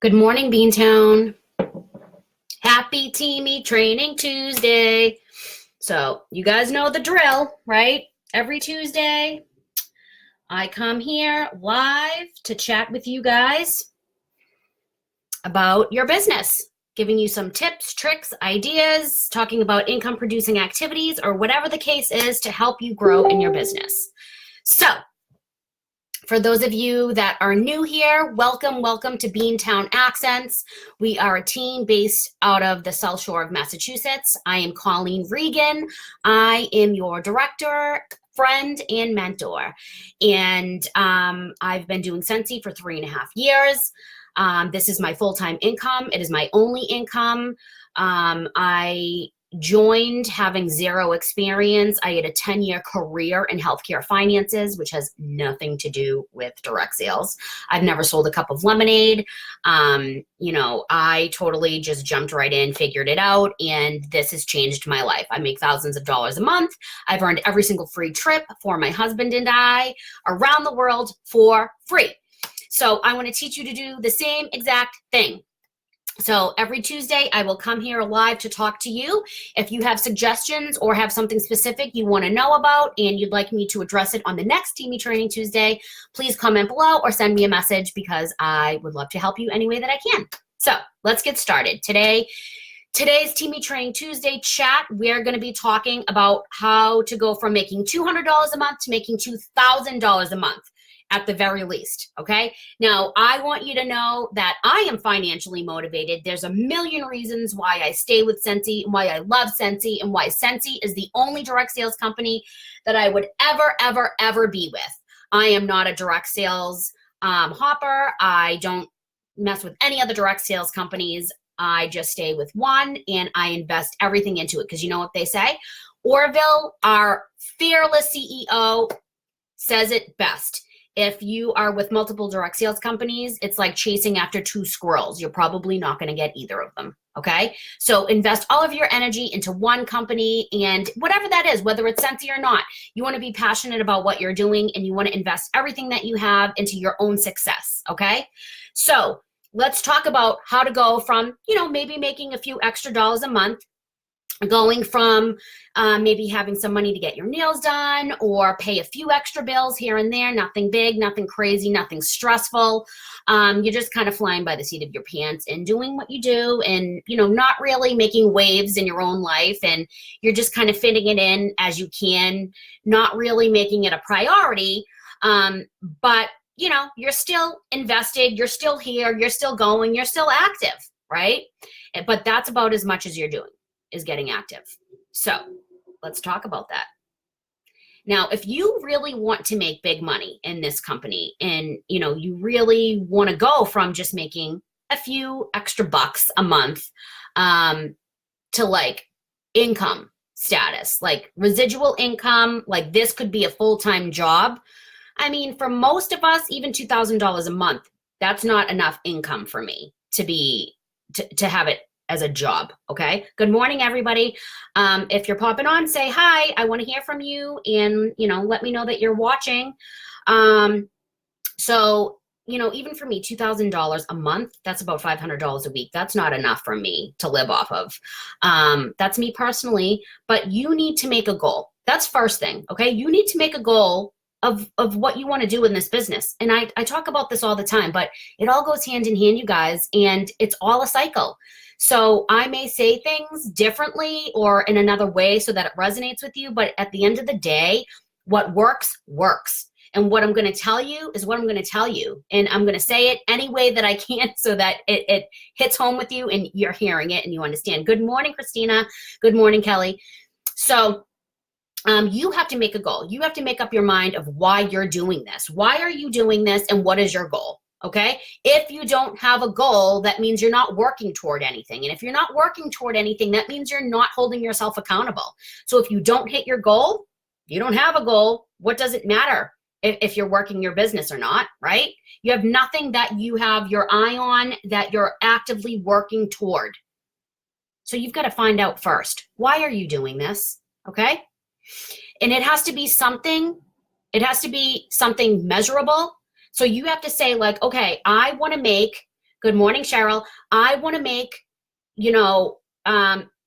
Good morning, Beantown. Happy Teamy Training Tuesday. So you guys know the drill, right? Every Tuesday, I come here live to chat with you guys about your business, giving you some tips, tricks, ideas, talking about income producing activities, or whatever the case is to help you grow in your business. So for those of you that are new here, welcome to Beantown Accents. We are a team based out of the South Shore of Massachusetts. I am Colleen Regan. I am your director, friend, and mentor. And I've been doing Scentsy for 3.5 years. This is my full-time income. It is my only income. I joined having zero experience. I had a 10-year career in healthcare finances, which has nothing to do with direct sales. I've never sold a cup of lemonade. I totally just jumped right in, figured it out, and this has changed my life. I make thousands of dollars a month. I've earned every single free trip for my husband and I around the world for free. So I want to teach you to do the same exact thing. So every Tuesday, I will come here live to talk to you. If you have suggestions or have something specific you want to know about and you'd like me to address it on the next Teamy Training Tuesday, please comment below or send me a message because I would love to help you any way that I can. So let's get started. Today's Teamy Training Tuesday chat, we're going to be talking about how to go from making $200 a month to making $2,000 a month. At the very least, okay? Now, I want you to know that I am financially motivated. There's a million reasons why I stay with Scentsy and why I love Scentsy and why Scentsy is the only direct sales company that I would ever be with. I am not a direct sales hopper. I don't mess with any other direct sales companies. I just stay with one and I invest everything into it because you know what they say? Orville, our fearless CEO, says it best. If you are with multiple direct sales companies, it's like chasing after two squirrels. You're probably not going to get either of them, okay? So invest all of your energy into one company and whatever that is, whether it's Scentsy or not, you want to be passionate about what you're doing and you want to invest everything that you have into your own success, okay? So let's talk about how to go from, maybe making a few extra dollars a month, going from maybe having some money to get your nails done or pay a few extra bills here and there, nothing big, nothing crazy, nothing stressful. You're just kind of flying by the seat of your pants and doing what you do and, not really making waves in your own life. And you're just kind of fitting it in as you can, not really making it a priority. But, you're still invested, you're still here, you're still going, you're still active, right? But that's about as much as you're doing, is getting active. So let's talk about that. Now, if you really want to make big money in this company and, you really want to go from just making a few extra bucks a month to like income status, like residual income, like this could be a full-time job. I mean, for most of us, even $2,000 a month, that's not enough income for me to have it as a job, okay? Good morning, everybody. If you're popping on, say hi. I want to hear from you and, let me know that you're watching. So, even for me, $2,000 a month, that's about $500 a week. That's not enough for me to live off of. That's me personally, but you need to make a goal. That's first thing, okay? You need to make a goal of what you want to do in this business. And I talk about this all the time, but it all goes hand in hand, you guys, and it's all a cycle. So I may say things differently or in another way so that it resonates with you. But at the end of the day, what works, works. And what I'm going to tell you is what I'm going to tell you. And I'm going to say it any way that I can so that it hits home with you and you're hearing it and you understand. Good morning, Christina. Good morning, Kelly. So you have to make a goal. You have to make up your mind of why you're doing this. Why are you doing this and what is your goal? Okay? If you don't have a goal, that means you're not working toward anything. And if you're not working toward anything, that means you're not holding yourself accountable. So if you don't hit your goal, you don't have a goal, what does it matter if you're working your business or not, right? You have nothing that you have your eye on that you're actively working toward. So you've got to find out first, why are you doing this? Okay? And it has to be something measurable. So you have to say like, okay, I want to make Good morning, Cheryl. I want to make, you know,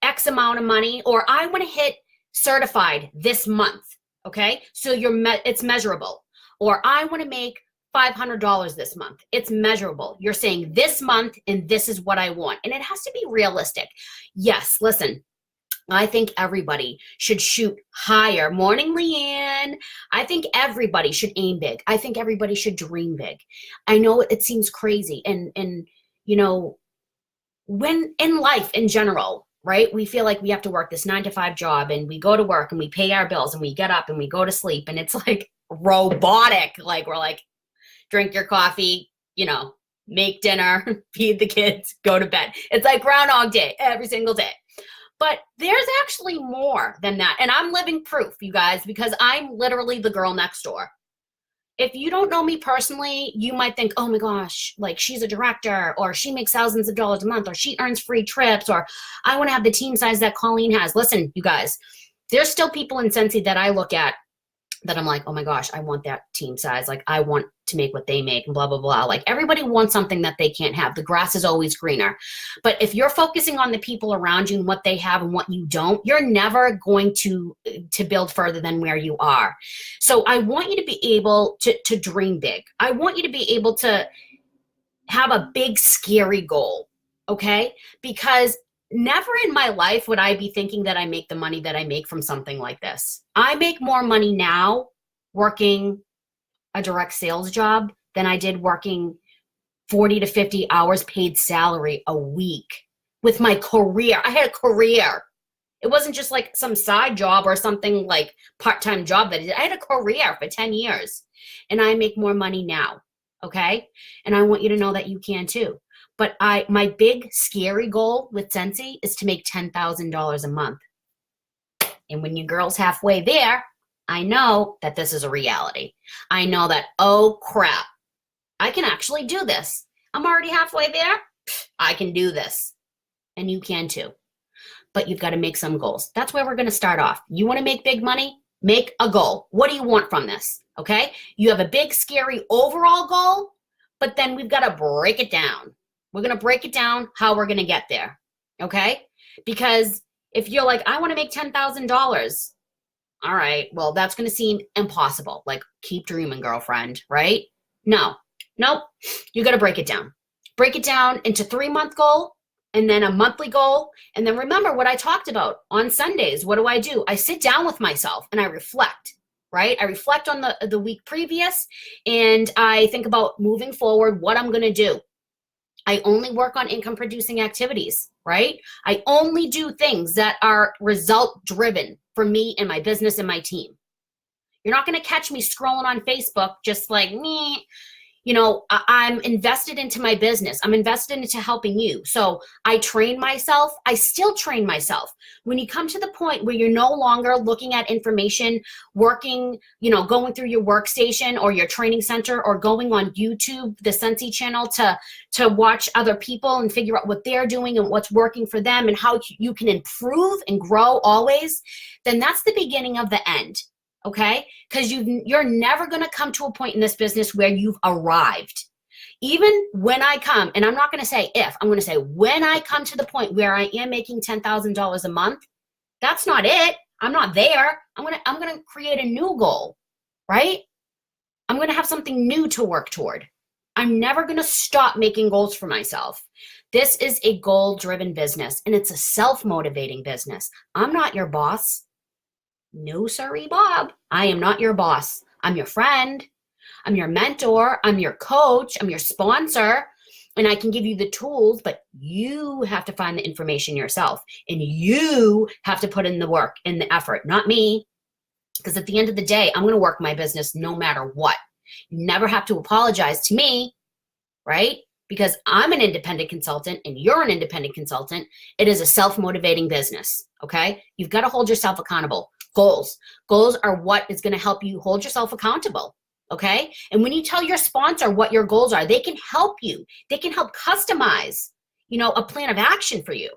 X amount of money, or I want to hit certified this month. Okay. So it's measurable. Or I want to make $500 this month. It's measurable. You're saying this month and this is what I want. And it has to be realistic. Yes. Listen, I think everybody should shoot higher. Morning, Leanne. I think everybody should aim big. I think everybody should dream big. I know it seems crazy. And you know, when in life in general, right, we feel like we have to work this 9 to 5 job, and we go to work and we pay our bills and we get up and we go to sleep, and it's like robotic. Like we're like, drink your coffee, you know, make dinner, feed the kids, go to bed. It's like Groundhog Day every single day. But there's actually more than that. And I'm living proof, you guys, because I'm literally the girl next door. If you don't know me personally, you might think, oh my gosh, like she's a director, or she makes thousands of dollars a month, or she earns free trips, or I want to have the team size that Colleen has. Listen, you guys, there's still people in Scentsy that I look at that I'm like, oh my gosh, I want that team size. Like I want to make what they make and blah, blah, blah. Like everybody wants something that they can't have. The grass is always greener. But if you're focusing on the people around you and what they have and what you don't, you're never going to build further than where you are. So I want you to be able to dream big. I want you to be able to have a big, scary goal. Okay? Because never in my life would I be thinking that I make the money that I make from something like this. I make more money now working a direct sales job than I did working 40 to 50 hours paid salary a week with my career. I had a career. It wasn't just like some side job or something like part-time job that I did. I had a career for 10 years and I make more money now. Okay. And I want you to know that you can too. But my big scary goal with Scentsy is to make $10,000 a month. And when your girl's halfway there, I know that this is a reality. I know that, oh crap, I can actually do this. I'm already halfway there. I can do this. And you can too. But you've got to make some goals. That's where we're going to start off. You want to make big money? Make a goal. What do you want from this? Okay? You have a big, scary overall goal, but then we've got to break it down. We're going to break it down how we're going to get there. Okay? Because if you're like, I want to make $10,000. All right, well, that's going to seem impossible. Like, keep dreaming, girlfriend, right? No, nope. You got to break it down. Break it down into 3-month goal and then a monthly goal. And then remember what I talked about on Sundays. What do? I sit down with myself and I reflect, right? I reflect on the week previous and I think about moving forward, what I'm going to do. I only work on income producing activities, right? I only do things that are result driven for me and my business and my team. You're not going to catch me scrolling on Facebook just like me. You know, I'm invested into my business. I'm invested into helping you. So I train myself. I still train myself. When you come to the point where you're no longer looking at information, working, you know, going through your workstation or your training center or going on YouTube, the Scentsy channel to watch other people and figure out what they're doing and what's working for them and how you can improve and grow always, then that's the beginning of the end. Okay? Because you're never going to come to a point in this business where you've arrived. Even when I come, and I'm not going to say if, I'm going to say when I come to the point where I am making $10,000 a month, that's not it. I'm not there. I'm going to create a new goal, right? I'm going to have something new to work toward. I'm never going to stop making goals for myself. This is a goal-driven business, and it's a self-motivating business. I'm not your boss. No, sorry, Bob. I am not your boss. I'm your friend. I'm your mentor. I'm your coach. I'm your sponsor. And I can give you the tools, but you have to find the information yourself. And you have to put in the work and the effort, not me. Because at the end of the day, I'm going to work my business no matter what. You never have to apologize to me, right? Because I'm an independent consultant and you're an independent consultant. It is a self-motivating business, okay? You've got to hold yourself accountable. Goals are what is going to help you hold yourself accountable, okay? And when you tell your sponsor what your goals are, they can help you. They can help customize, you know, a plan of action for you.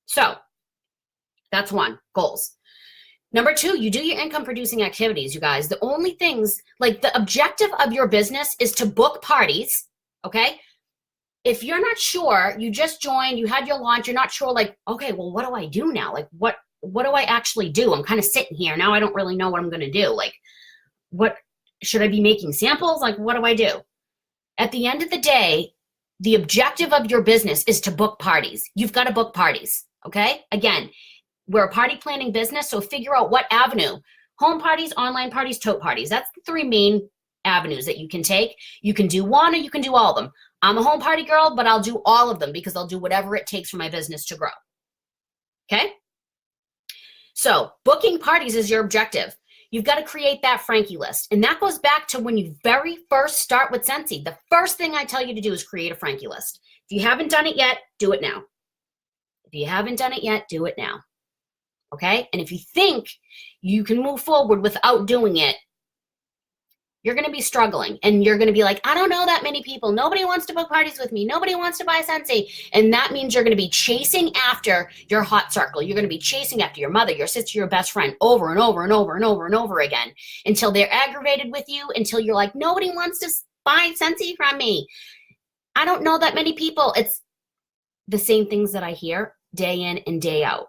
So that's one, goals. Number 2, you do your income producing activities, you guys. The only things, like the objective of your business is to book parties, okay? if you're not sure, you just joined, you had your launch, you're not sure, like, okay, well, what do I do now? Like, what do I actually do? I'm kind of sitting here now. I don't really know what I'm going to do. Like, what should I be making samples? Like, what do I do? At the end of the day, the objective of your business is to book parties. You've got to book parties. Okay. Again, we're a party planning business. So figure out what avenue: home parties, online parties, tote parties. That's the three main avenues that you can take. You can do one or you can do all of them. I'm a home party girl, but I'll do all of them because I'll do whatever it takes for my business to grow. Okay. So booking parties is your objective. You've got to create that Frankie list. And that goes back to when you very first start with Scentsy. The first thing I tell you to do is create a Frankie list. If you haven't done it yet, do it now. If you haven't done it yet, do it now. Okay? And if you think you can move forward without doing it, you're going to be struggling. And you're going to be like, I don't know that many people. Nobody wants to book parties with me. Nobody wants to buy Scentsy. And that means you're going to be chasing after your hot circle. You're going to be chasing after your mother, your sister, your best friend over and over and over and over and over again until they're aggravated with you, until you're like, nobody wants to buy Scentsy from me. I don't know that many people. It's the same things that I hear day in and day out.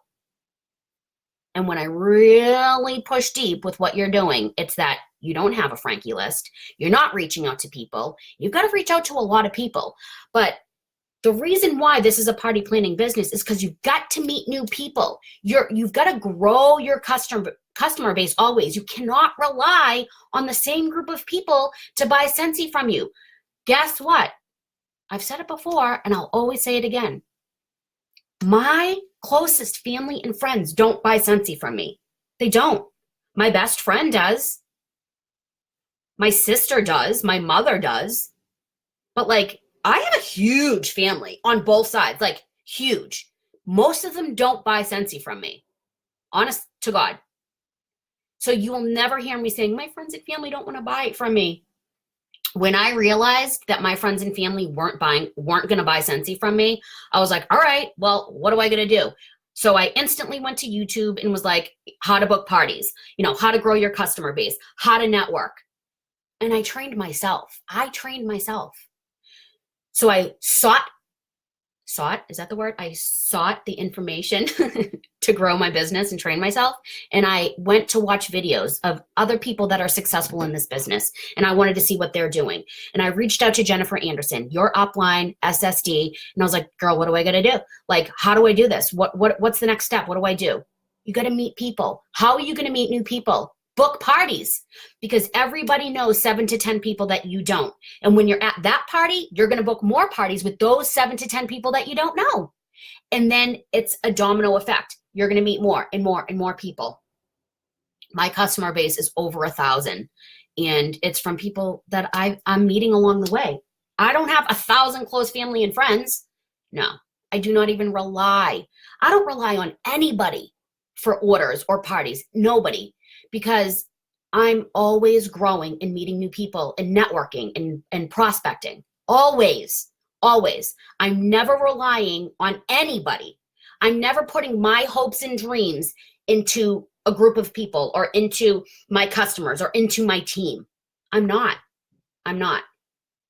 And when I really push deep with what you're doing, it's that you don't have a Frankie list. You're not reaching out to people. You've got to reach out to a lot of people. But the reason why this is a party planning business is because you've got to meet new people. You've got to grow your customer base always. You cannot rely on the same group of people to buy Scentsy from you. Guess what? I've said it before, and I'll always say it again. My closest family and friends don't buy Scentsy from me. They don't. My best friend does. My sister does. My mother does. But like, I have a huge family on both sides, like huge. Most of them don't buy Scentsy from me. Honest to God. So you will never hear me saying, my friends and family don't want to buy it from me. When I realized that my friends and family weren't going to buy Scentsy from me, I was like, all right, well, what am I going to do? So I instantly went to YouTube and was like, how to book parties, how to grow your customer base, how to network. And I trained myself. So I sought, is that the word? I sought the information to grow my business and train myself. And I went to watch videos of other people that are successful in this business. And I wanted to see what they're doing. And I reached out to Jennifer Anderson, your upline SSD. And I was like, girl, what do I got to do? Like, how do I do this? What's the next step? What do I do? You got to meet people. How are you going to meet new people? Book parties, because everybody knows 7 to 10 people that you don't. And when you're at that party, you're going to book more parties with those 7 to 10 people that you don't know. And then it's a domino effect. You're going to meet more and more and more people. My customer base is over 1,000, and it's from people that I'm meeting along the way. I don't have 1,000 close family and friends. No, I do not even rely. I don't rely on anybody for orders or parties. Nobody. Because I'm always growing and meeting new people and networking and prospecting. Always. I'm never relying on anybody. I'm never putting my hopes and dreams into a group of people or into my customers or into my team. I'm not.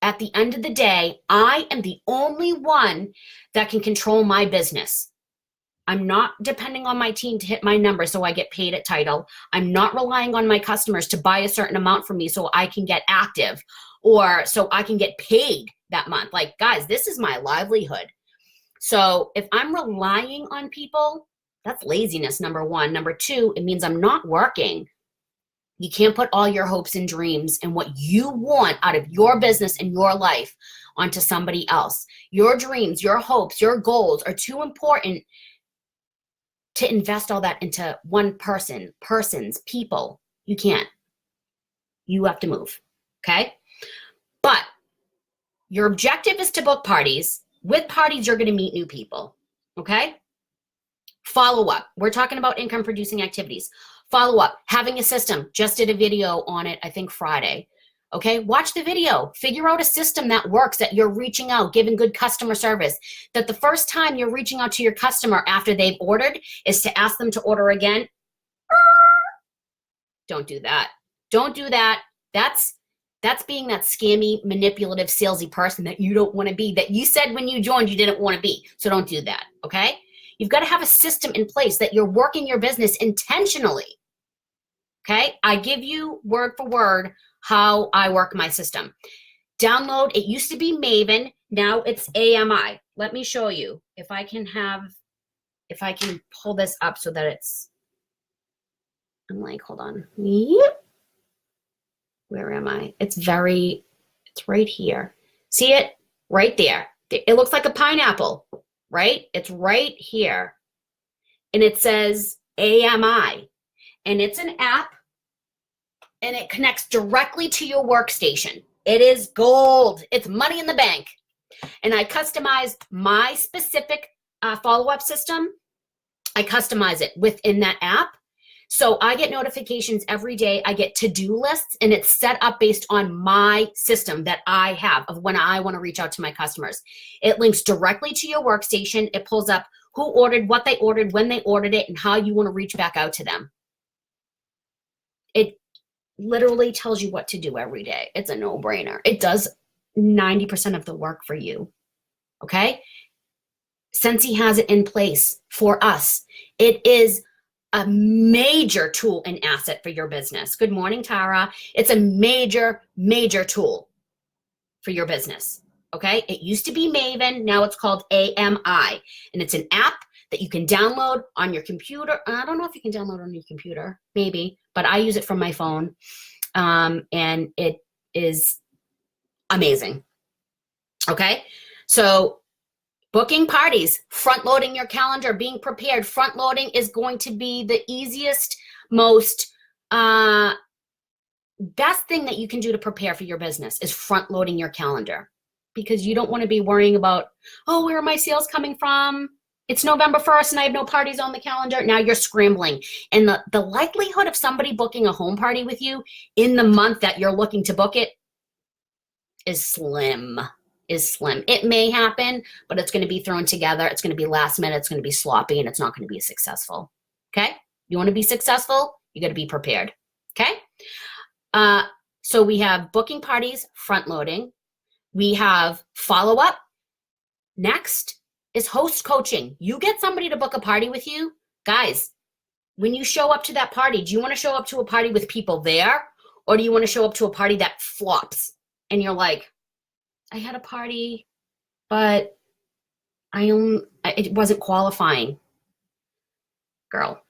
At the end of the day, I am the only one that can control my business. I'm not depending on my team to hit my number so I get paid at title. I'm not relying on my customers to buy a certain amount from me so I can get active or so I can get paid that month. Like, guys, this is my livelihood. So if I'm relying on people, that's laziness, number one. Number two, it means I'm not working. You can't put all your hopes and dreams and what you want out of your business and your life onto somebody else. Your dreams, your hopes, your goals are too important to invest all that into one persons, people. You can't. You have to move, okay? But your objective is to book parties. With parties, you're gonna meet new people, okay? Follow up. We're talking about income producing activities. Follow up, having a system. Just did a video on it, I think Friday. Okay, watch the video, figure out a system that works, that you're reaching out, giving good customer service, that the first time you're reaching out to your customer after they've ordered is to ask them to order again. Don't do that. Don't do that. That's That's being that scammy, manipulative, salesy person that you don't want to be, that you said when you joined you didn't want to be. So don't do that, okay? You've got to have a system in place that you're working your business intentionally, okay? I give you word for word how I work my system. Download, it used to be Maven, now it's AMI. Let me show you if I can pull this up so that it's, I'm like, hold on. Yep. Where am I? It's right here. See it? Right there. It looks like a pineapple, right? It's right here. And it says AMI. And it's an app, and it connects directly to your workstation. It is gold. It's money in the bank. And I customized my specific follow-up system. I customize it within that app. So I get notifications every day. I get to-do lists, and it's set up based on my system that I have of when I want to reach out to my customers. It links directly to your workstation. It pulls up who ordered, what they ordered, when they ordered it, and how you want to reach back out to them. It literally tells you what to do every day. It's a no-brainer. It does 90% of the work for you, okay? Scentsy has it in place for us. It is a major tool and asset for your business. Good morning, Tara. It's a major, major tool for your business, okay? It used to be Maven, now it's called AMI, and it's an app that you can download on your computer. I don't know if you can download on your computer, maybe, but I use it from my phone, and it is amazing, okay? So booking parties, front-loading your calendar, being prepared. Front-loading is going to be the easiest, most best thing that you can do to prepare for your business is front-loading your calendar, because you don't want to be worrying about, oh, where are my sales coming from? It's November 1st and I have no parties on the calendar. Now you're scrambling. And the likelihood of somebody booking a home party with you in the month that you're looking to book it is slim. It may happen, but it's going to be thrown together. It's going to be last minute. It's going to be sloppy, and it's not going to be successful. Okay? You want to be successful? You got to be prepared. Okay? So we have booking parties, front loading. We have follow-up. Next is host coaching. You get somebody to book a party with you. Guys, when you show up to that party, do you want to show up to a party with people there, or do you want to show up to a party that flops and you're like, I had a party, but it wasn't qualifying? Girl,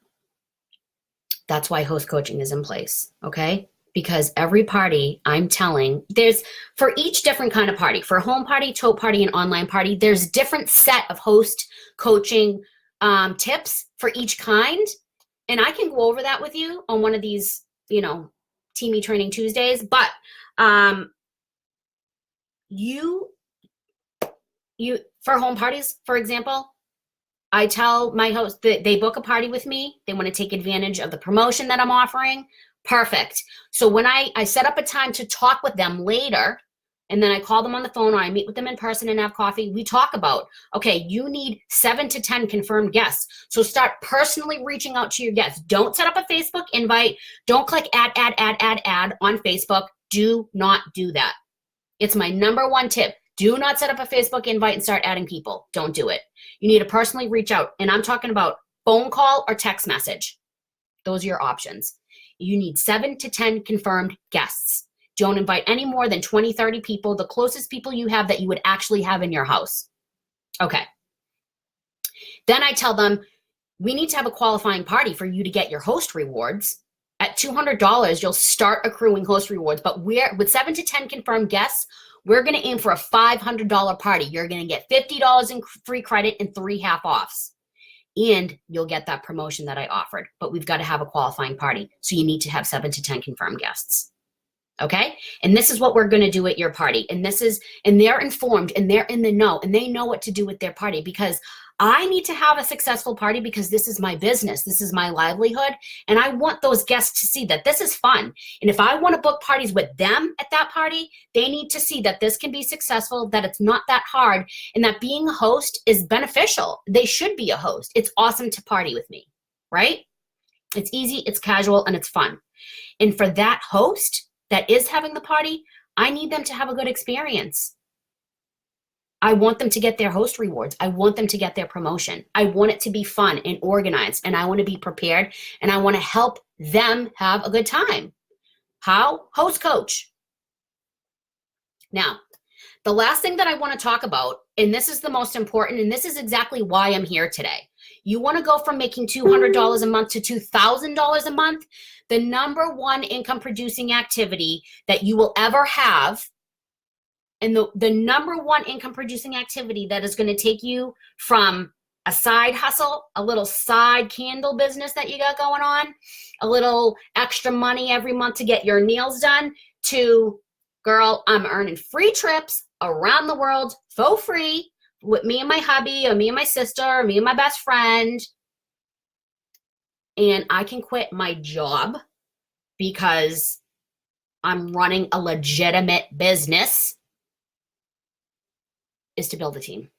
that's why host coaching is in place, okay? Because every party, I'm telling, there's, for each different kind of party, for a home party, tote party, and online party, there's different set of host coaching tips for each kind. And I can go over that with you on one of these, Teamy Training Tuesdays, but you for home parties, for example, I tell my host that they book a party with me. They want to take advantage of the promotion that I'm offering. Perfect. So when I set up a time to talk with them later, and then I call them on the phone, or I meet with them in person and have coffee, we talk about, okay, you need 7 to 10 confirmed guests. So start personally reaching out to your guests. Don't set up a Facebook invite. Don't click add on Facebook. Do not do that. It's my number one tip. Do not set up a Facebook invite and start adding people. Don't do it. You need to personally reach out. And I'm talking about phone call or text message. Those are your options. You need 7 to 10 confirmed guests. Don't invite any more than 20, 30 people, the closest people you have that you would actually have in your house. Okay. Then I tell them, we need to have a qualifying party for you to get your host rewards. At $200, you'll start accruing host rewards. But with 7 to 10 confirmed guests, we're going to aim for a $500 party. You're going to get $50 in free credit and 3 half-offs. And you'll get that promotion that I offered. But we've got to have a qualifying party. So you need to have 7 to 10 confirmed guests. Okay? And this is what we're going to do at your party. And they're informed, and they're in the know, and they know what to do with their party, because I need to have a successful party, because this is my business. This is my livelihood. And I want those guests to see that this is fun. And if I want to book parties with them at that party, they need to see that this can be successful, that it's not that hard, and that being a host is beneficial. They should be a host. It's awesome to party with me, right? It's easy, it's casual, and it's fun. And for that host that is having the party, I need them to have a good experience. I want them to get their host rewards. I want them to get their promotion. I want it to be fun and organized, and I want to be prepared, and I want to help them have a good time. How? Host coach. Now, the last thing that I want to talk about, and this is the most important, and this is exactly why I'm here today. You want to go from making $200 a month to $2,000 a month. The number one income producing activity that you will ever have, and the number one income producing activity that is going to take you from a side hustle, a little side candle business that you got going on, a little extra money every month to get your nails done, to, girl, I'm earning free trips around the world for free with me and my hubby, or me and my sister, or me and my best friend. And I can quit my job because I'm running a legitimate business, is to build a team.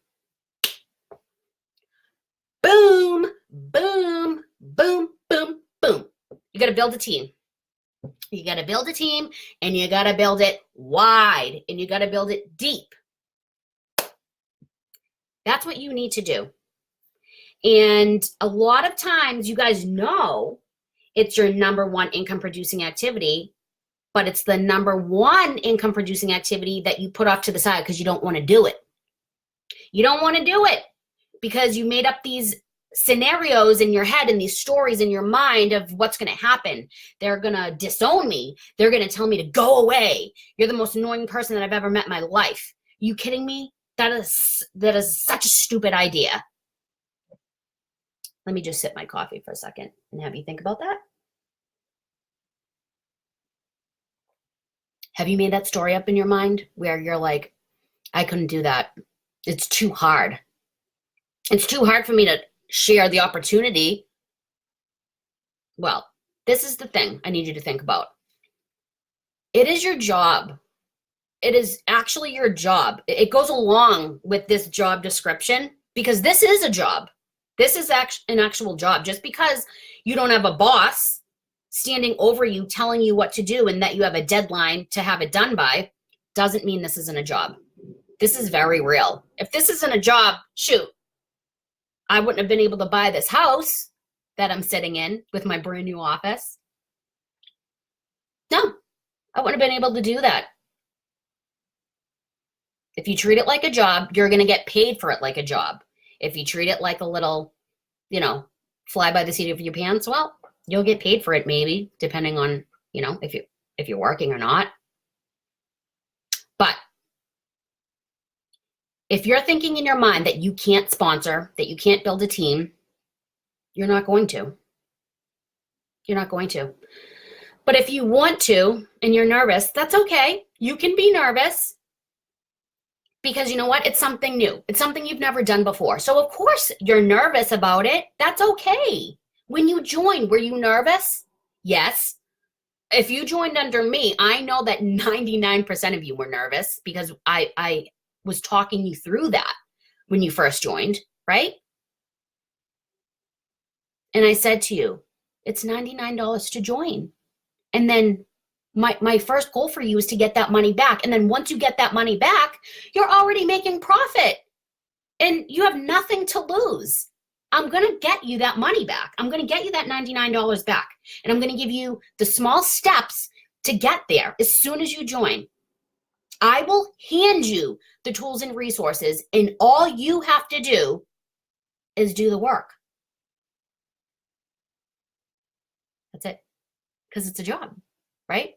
Boom, boom, boom, boom, boom. You got to build a team. You got to build a team, and you got to build it wide, and you got to build it deep. That's what you need to do. And a lot of times, you guys know it's your number one income producing activity, but it's the number one income producing activity that you put off to the side because you don't want to do it. You don't want to do it because you made up these scenarios in your head and these stories in your mind of what's going to happen. They're going to disown me. They're going to tell me to go away. You're the most annoying person that I've ever met in my life. You kidding me? That is such a stupid idea. Let me just sip my coffee for a second and have you think about that. Have you made that story up in your mind where you're like, I couldn't do that. It's too hard. It's too hard for me to share the opportunity. Well, this is the thing I need you to think about. It is your job. It is actually your job. It goes along with this job description because this is a job. This is an actual job. Just because you don't have a boss standing over you telling you what to do and that you have a deadline to have it done by doesn't mean this isn't a job. This is very real. If this isn't a job, shoot, I wouldn't have been able to buy this house that I'm sitting in with my brand new office. No, I wouldn't have been able to do that. If you treat it like a job, you're going to get paid for it like a job. If you treat it like a little, fly by the seat of your pants, well, you'll get paid for it maybe, depending on, if you're working or not. But if you're thinking in your mind that you can't sponsor, that you can't build a team, you're not going to. You're not going to. But if you want to and you're nervous, that's okay. You can be nervous because you know what? It's something new. It's something you've never done before. So of course you're nervous about it. That's okay. When you joined, were you nervous? Yes. If you joined under me, I know that 99% of you were nervous because I was talking you through that when you first joined, right? And I said to you, it's $99 to join. And then my first goal for you is to get that money back. And then once you get that money back, you're already making profit and you have nothing to lose. I'm going to get you that money back. I'm going to get you that $99 back. And I'm going to give you the small steps to get there as soon as you join. I will hand you the tools and resources, and all you have to do is do the work. That's it. Because it's a job, right?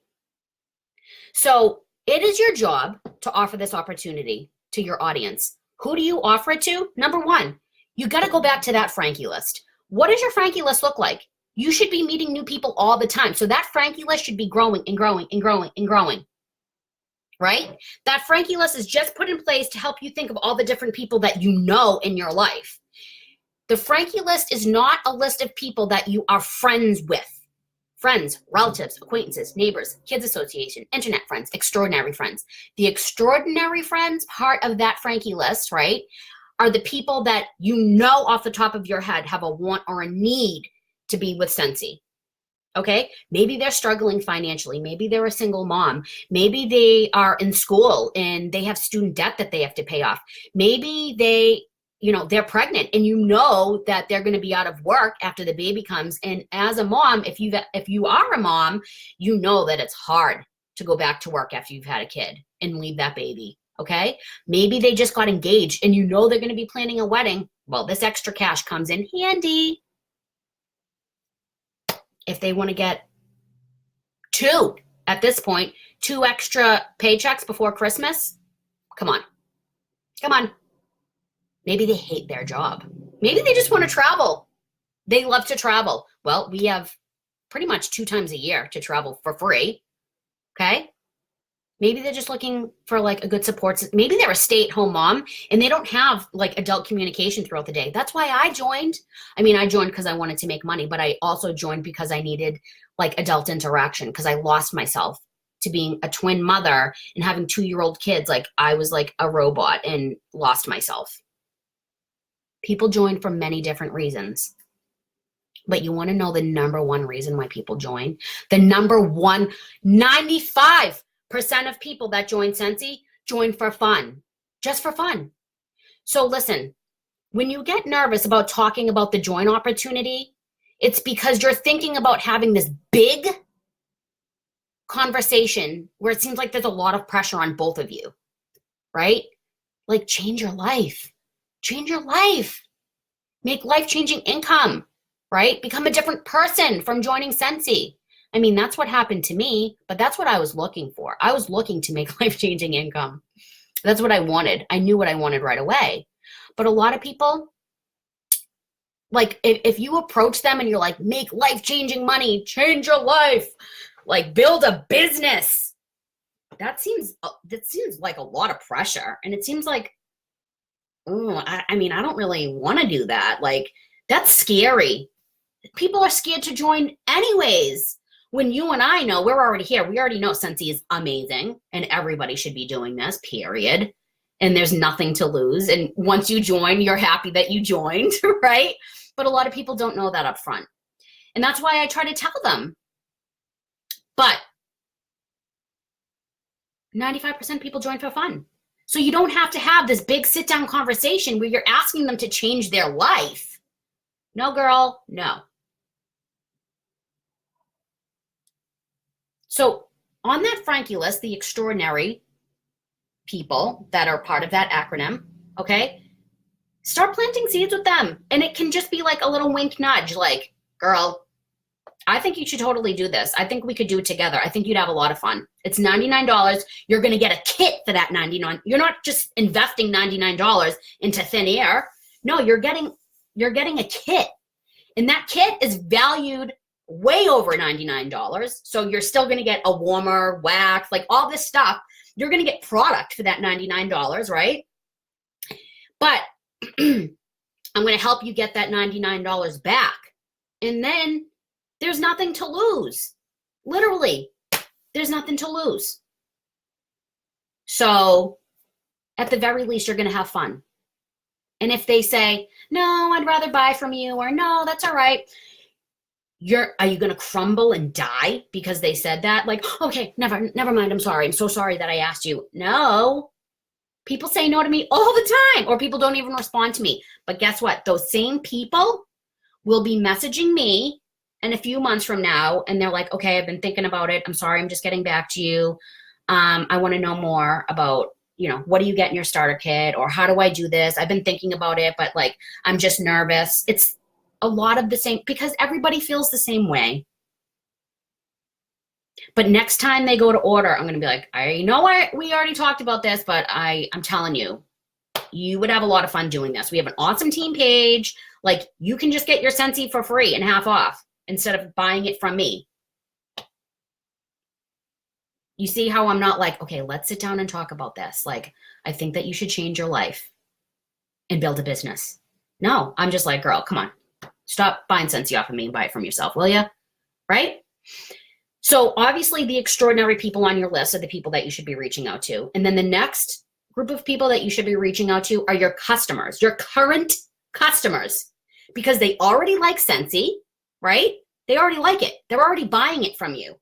So it is your job to offer this opportunity to your audience. Who do you offer it to? Number one, you got to go back to that Frankie list. What does your Frankie list look like? You should be meeting new people all the time. So that Frankie list should be growing and growing and growing and growing, right? That Frankie list is just put in place to help you think of all the different people that you know in your life. The Frankie list is not a list of people that you are friends with. Friends, relatives, acquaintances, neighbors, kids association, internet friends, extraordinary friends. The extraordinary friends part of that Frankie list, right, are the people that you know off the top of your head have a want or a need to be with Scentsy. Okay. Maybe they're struggling financially. Maybe they're a single mom. Maybe they are in school and they have student debt that they have to pay off. Maybe they're pregnant and you know that they're going to be out of work after the baby comes. And as a mom, if you are a mom, you know that it's hard to go back to work after you've had a kid and leave that baby. Okay. Maybe they just got engaged and you know they're going to be planning a wedding. Well, this extra cash comes in handy. If they want to get at this point, 2 extra paychecks before Christmas, come on. Maybe they hate their job. Maybe they just want to travel. They love to travel. Well, we have pretty much 2 times a year to travel for free. Okay. Maybe they're just looking for like a good support. Maybe they're a stay-at-home mom and they don't have like adult communication throughout the day. That's why I joined. I joined because I wanted to make money, but I also joined because I needed like adult interaction because I lost myself to being a twin mother and having 2-year-old kids. Like I was like a robot and lost myself. People join for many different reasons. But you want to know the number one reason why people join? The number one, 95% of people that join Scentsy join for fun, just for fun. So listen, when you get nervous about talking about the join opportunity, it's because you're thinking about having this big conversation where it seems like there's a lot of pressure on both of you, right? Like change your life, make life-changing income, right? Become a different person from joining Scentsy. That's what happened to me, but that's what I was looking for. I was looking to make life-changing income. That's what I wanted. I knew what I wanted right away. But a lot of people, like if you approach them and you're like, make life-changing money, change your life, like build a business, that seems like a lot of pressure. And it seems like, I don't really want to do that. Like that's scary. People are scared to join anyways. When you and I know, we're already here. We already know Scentsy is amazing and everybody should be doing this, period. And there's nothing to lose. And once you join, you're happy that you joined, right? But a lot of people don't know that up front. And that's why I try to tell them. But 95% of people join for fun. So you don't have to have this big sit-down conversation where you're asking them to change their life. No, girl, no. So on that Frankie list, the extraordinary people that are part of that acronym, okay, start planting seeds with them. And it can just be like a little wink nudge, like, girl, I think you should totally do this. I think we could do it together. I think you'd have a lot of fun. It's $99. You're going to get a kit for that $99. You're not just investing $99 into thin air. No, you're getting a kit. And that kit is valued way over $99. So you're still going to get a warmer, wax, like all this stuff. You're going to get product for that $99, right? But I'm going to help you get that $99 back. And then there's nothing to lose. Literally, there's nothing to lose. So at the very least, you're going to have fun. And if they say, no, I'd rather buy from you, or no, that's all right. Are you going to crumble and die because they said that? Like, okay, never mind. I'm sorry. I'm so sorry that I asked you. No, people say no to me all the time, or people don't even respond to me. But guess what? Those same people will be messaging me in a few months from now. And they're like, okay, I've been thinking about it. I'm sorry. I'm just getting back to you. I want to know more about, what do you get in your starter kit, or how do I do this? I've been thinking about it, but like, I'm just nervous. It's a lot of the same, because everybody feels the same way. But next time they go to order, I'm going to be like, I know we already talked about this, but I'm telling you, you would have a lot of fun doing this. We have an awesome team page. Like, you can just get your Scentsy for free and half off instead of buying it from me. You see how I'm not like, okay, let's sit down and talk about this. Like, I think that you should change your life and build a business. No, I'm just like, girl, come on. Stop buying Scentsy off of me and buy it from yourself, will you? Right? So obviously the extraordinary people on your list are the people that you should be reaching out to. And then the next group of people that you should be reaching out to are your customers, your current customers, because they already like Scentsy, right? They already like it. They're already buying it from you.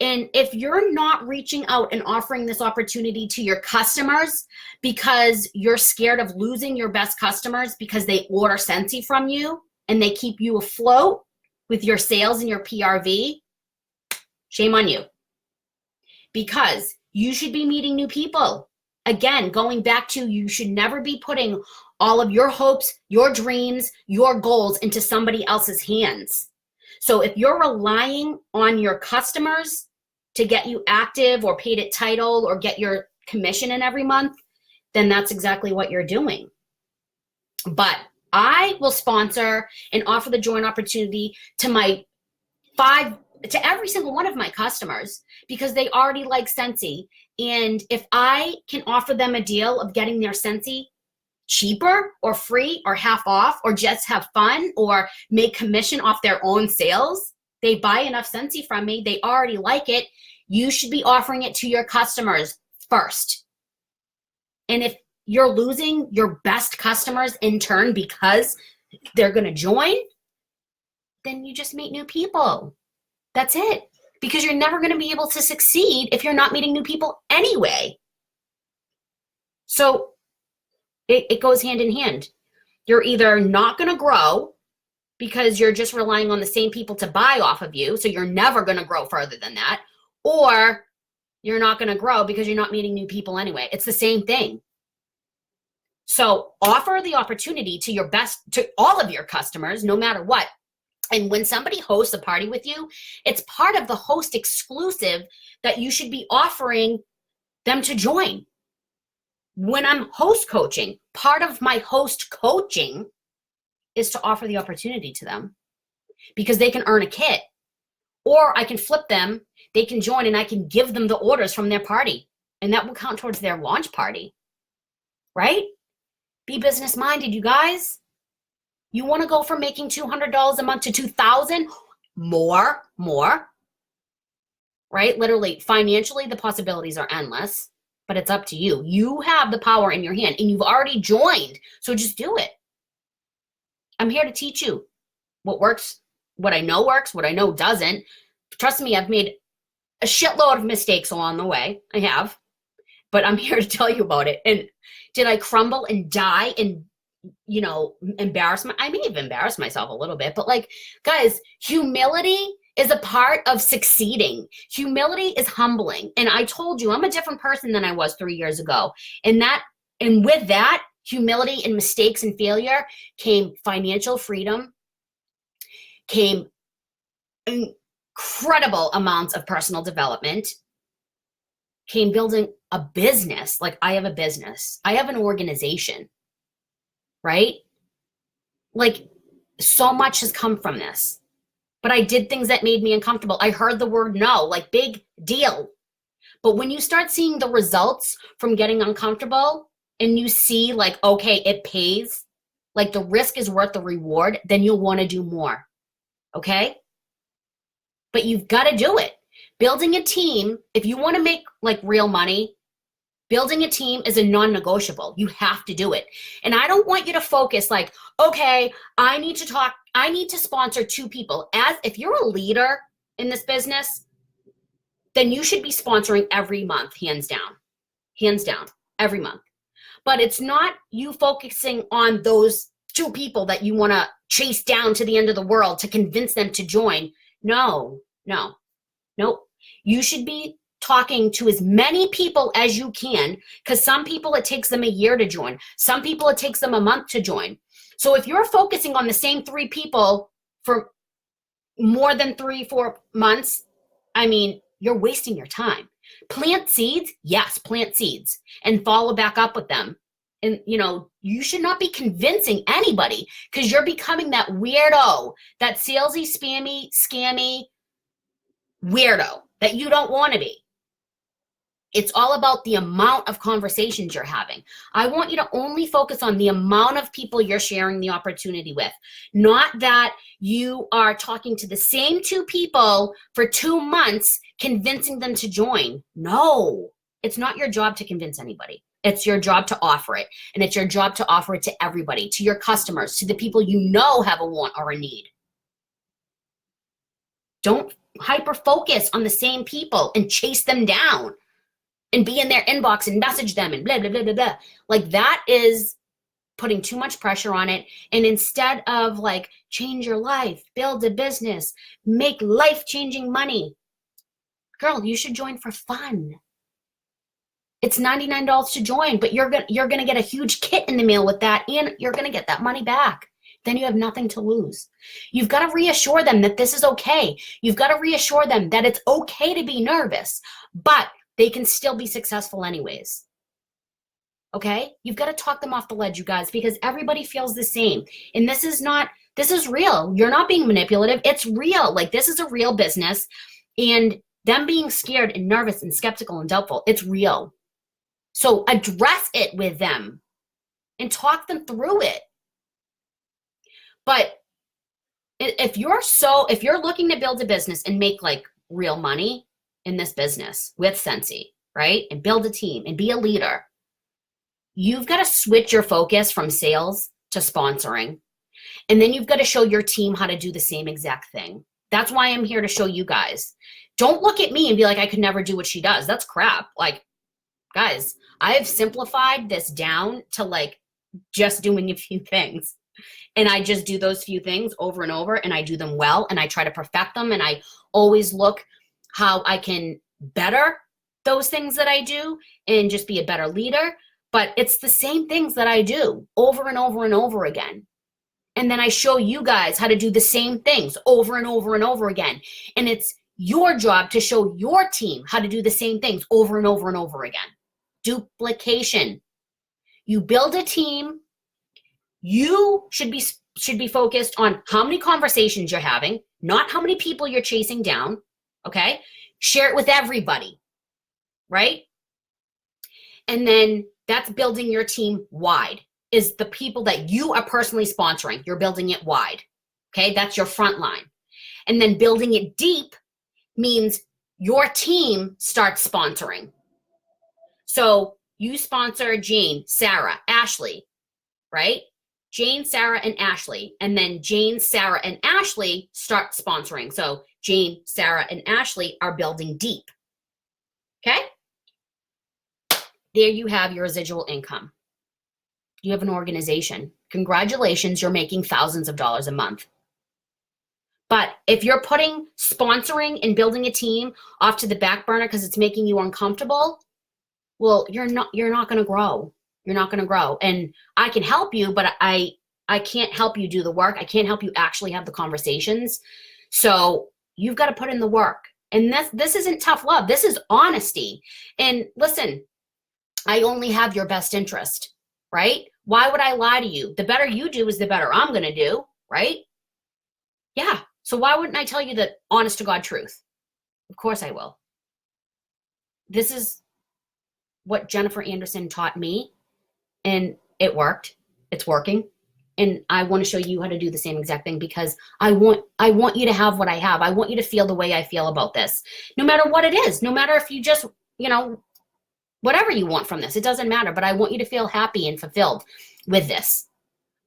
And if you're not reaching out and offering this opportunity to your customers because you're scared of losing your best customers because they order Scentsy from you and they keep you afloat with your sales and your PRV, shame on you. Because you should be meeting new people. Again, going back to, you should never be putting all of your hopes, your dreams, your goals into somebody else's hands. So if you're relying on your customers to get you active or paid at title or get your commission in every month, then that's exactly what you're doing. But I will sponsor and offer the join opportunity to every single one of my customers because they already like Scentsy. And if I can offer them a deal of getting their Scentsy cheaper or free or half off or just have fun or make commission off their own sales, they buy enough Scentsy from me, they already like it. You should be offering it to your customers first. And if you're losing your best customers in turn because they're going to join, then you just meet new people. That's it. Because you're never going to be able to succeed if you're not meeting new people anyway. So it goes hand in hand. You're either not going to grow because you're just relying on the same people to buy off of you, so you're never going to grow further than that, or you're not going to grow because you're not meeting new people anyway. It's the same thing. So offer the opportunity to all of your customers, no matter what. And when somebody hosts a party with you, it's part of the host exclusive that you should be offering them to join. When I'm host coaching, part of my host coaching is to offer the opportunity to them because they can earn a kit, or I can flip them, they can join, and I can give them the orders from their party, and that will count towards their launch party, right? Be business minded, you guys. You want to go from making $200 a month to $2,000 more, right? Literally, financially, the possibilities are endless, but it's up to you. You have the power in your hand, and you've already joined, so just do it. I'm here to teach you what works, what I know works, what I know doesn't. Trust me, I've made a shitload of mistakes along the way. I have, but I'm here to tell you about it. And did I crumble and die and I may have embarrassed myself a little bit, but like, guys, humility is a part of succeeding. Humility is humbling. And I told you, I'm a different person than I was 3 years ago. And with that, humility and mistakes and failure came financial freedom, came incredible amounts of personal development, came building a business. Like, I have a business. I have an organization. Right? Like, so much has come from this. But I did things that made me uncomfortable. I heard the word no, like, big deal. But when you start seeing the results from getting uncomfortable and you see like, okay, it pays, like the risk is worth the reward, then you'll want to do more. Okay? But you've got to do it. Building a team, if you want to make like real money, building a team is a non-negotiable. You have to do it. And I don't want you to focus like, okay, I need to sponsor 2 people. If you're a leader in this business, then you should be sponsoring every month, hands down, every month. But it's not you focusing on those 2 people that you want to chase down to the end of the world to convince them to join. No. You should be talking to as many people as you can, because some people it takes them a year to join. Some people it takes them a month to join. So if you're focusing on the same 3 people for more than 3-4 months, I mean, you're wasting your time. Plant seeds, yes, plant seeds and follow back up with them. And you should not be convincing anybody, because you're becoming that weirdo, that salesy, spammy, scammy weirdo that you don't want to be. It's all about the amount of conversations you're having. I want you to only focus on the amount of people you're sharing the opportunity with, not that you are talking to the same 2 people for 2 months, convincing them to join. No, it's not your job to convince anybody. It's your job to offer it. And it's your job to offer it to everybody, to your customers, to the people you know have a want or a need. Don't hyper focus on the same people and chase them down and be in their inbox and message them and blah, blah, blah, blah, blah. Like that is putting too much pressure on it. And instead of like change your life, build a business, make life-changing money, girl, you should join for fun. It's $99 to join, but you're gonna get a huge kit in the mail with that, and you're gonna get that money back. Then you have nothing to lose. You've got to reassure them that this is okay. You've got to reassure them that it's okay to be nervous, but they can still be successful anyways. Okay? You've got to talk them off the ledge, you guys, because everybody feels the same. And this is real. You're not being manipulative. It's real. Like, this is a real business. And them being scared and nervous and skeptical and doubtful, it's real. So address it with them and talk them through it. But if you're looking to build a business and make like real money in this business with Scentsy, right? And build a team and be a leader, you've got to switch your focus from sales to sponsoring. And then you've got to show your team how to do the same exact thing. That's why I'm here to show you guys. Don't look at me and be like, I could never do what she does. That's crap. Like, guys, I have simplified this down to like just doing a few things. And I just do those few things over and over, and I do them well, and I try to perfect them, and I always look how I can better those things that I do and just be a better leader. But it's the same things that I do over and over and over again. And then I show you guys how to do the same things over and over and over again. And it's your job to show your team how to do the same things over and over and over again. Duplication. You build a team. You should be focused on how many conversations you're having, not how many people you're chasing down, okay? Share it with everybody, right? And then that's building your team wide, is the people that you are personally sponsoring. You're building it wide, okay? That's your front line. And then building it deep means your team starts sponsoring. So you sponsor Jane, Sarah, Ashley, right? Jane, Sarah, and Ashley. And then Jane, Sarah, and Ashley start sponsoring. So Jane, Sarah, and Ashley are building deep. Okay? There you have your residual income. You have an organization. Congratulations, you're making thousands of dollars a month. But if you're putting sponsoring and building a team off to the back burner because it's making you uncomfortable, well, you're not going to grow. You're not going to grow. And I can help you, but I can't help you do the work. I can't help you actually have the conversations. So you've got to put in the work. And this isn't tough love. This is honesty. And listen, I only have your best interest, right? Why would I lie to you? The better you do is the better I'm going to do, right? Yeah. So why wouldn't I tell you the honest to God truth? Of course I will. This is what Jennifer Anderson taught me. And it worked. It's working. And I want to show you how to do the same exact thing because I want you to have what I have. I want you to feel the way I feel about this. No matter what it is, no matter if you just, whatever you want from this, it doesn't matter. But I want you to feel happy and fulfilled with this.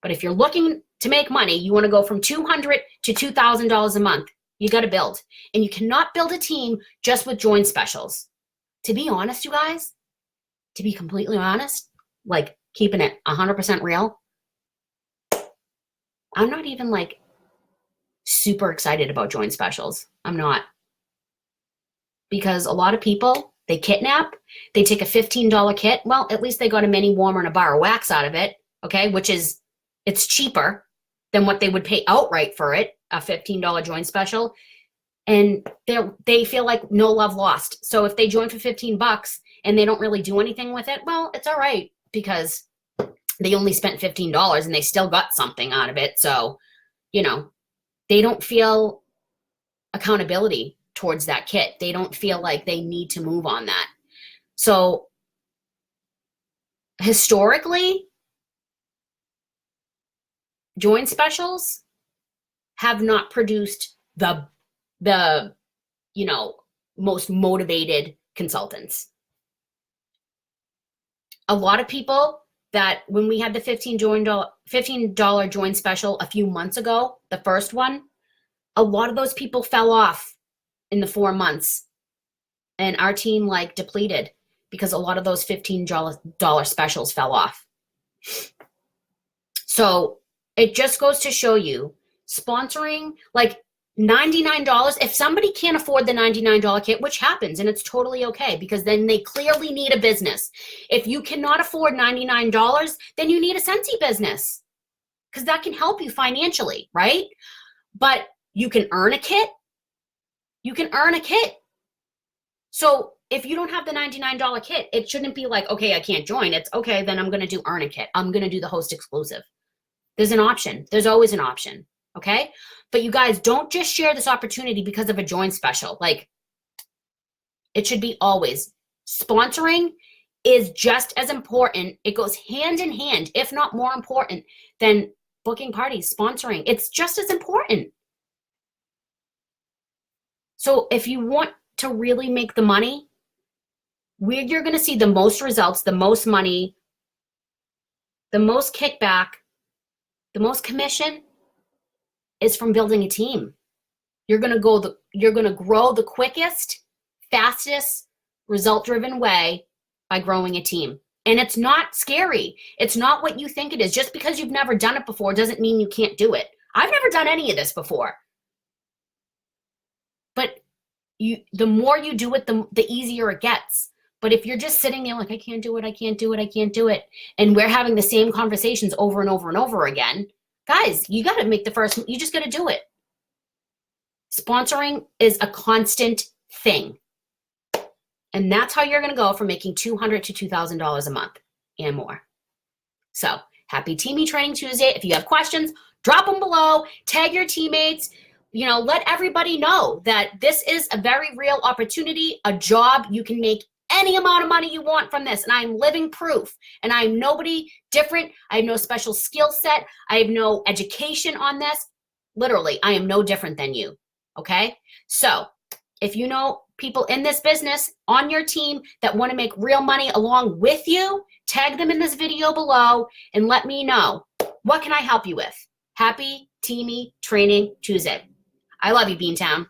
But if you're looking to make money, you want to go from $200 to $2,000 a month. You got to build. And you cannot build a team just with join specials. To be honest, you guys, to be completely honest, like keeping it 100% real, I'm not even like super excited about join specials. I'm not. Because a lot of people, they kidnap, they take a $15 kit. Well, at least they got a mini warmer and a bar of wax out of it, okay, which is, it's cheaper than what they would pay outright for it, a $15 join special. And they feel like no love lost. So if they join for $15 and they don't really do anything with it, well, it's all right because they only spent $15 and they still got something out of it. So, they don't feel accountability towards that kit. They don't feel like they need to move on that. So historically, join specials have not produced the most motivated consultants. A lot of people that when we had the $15 join special a few months ago, the first one, A lot of those people fell off in the 4 months, and our team like depleted because a lot of those $15 specials fell off. So it just goes to show you, sponsoring like $99, if somebody can't afford the $99 kit, which happens, and it's totally okay, because then they clearly need a business. If you cannot afford $99, then you need a Scentsy business, because that can help you financially, right? But you can earn a kit. You can earn a kit. So if you don't have the $99 kit, it shouldn't be like, okay, I can't join. It's okay, then I'm going to do earn a kit. I'm going to do the host exclusive. There's an option. There's always an option. Okay? But you guys, don't just share this opportunity because of a join special. Like, it should be always. Sponsoring is just as important. It goes hand in hand, if not more important, than booking parties, sponsoring. It's just as important. So if you want to really make the money, where you're going to see the most results, the most money, the most kickback, the most commission is from building a team. You're going to grow the quickest, fastest, result-driven way by growing a team. And it's not scary. It's not what you think it is. Just because you've never done it before doesn't mean you can't do it. I've never done any of this before. But the more you do it, the easier it gets. But if you're just sitting there like, I can't do it, I can't do it, I can't do it, and we're having the same conversations over and over and over again, guys, you got to make the first, you just got to do it. Sponsoring is a constant thing. And that's how you're going to go from making $200 to $2,000 a month and more. So happy Teamy Training Tuesday. If you have questions, drop them below, tag your teammates, let everybody know that this is a very real opportunity, a job. You can make any amount of money you want from this. And I'm living proof. And I'm nobody different. I have no special skill set. I have no education on this. Literally, I am no different than you. Okay? So if you know people in this business on your team that want to make real money along with you, tag them in this video below and let me know, what can I help you with? Happy Teamy Training Tuesday. I love you, Beantown.